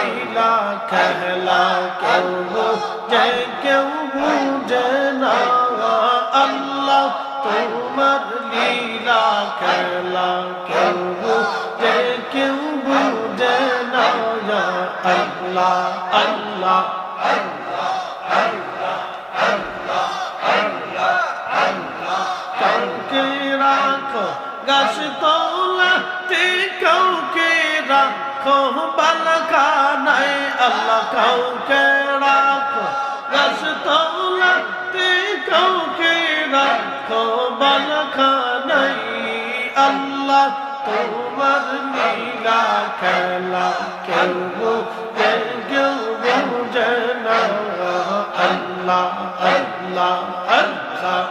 লীলা খেলা কেউ বুঝে কেউ বুঝে না আল্লাহ তোমার লীলা খেলা কেউ বুঝে কেউ বুঝে না আল্লাহ আল্লাহ কাউকে রাখো গাছ তলাতে কাউকে রাখো বালখানায় আল্লাহ কাউকে রাখো গাছ তলাতে কাউকে রাখো বালখানায় আল্লাহ তোমার লীলা খেলা কেউ বুঝে কেউ বুঝে না আল্লাহ আল্লাহ আল্লাহ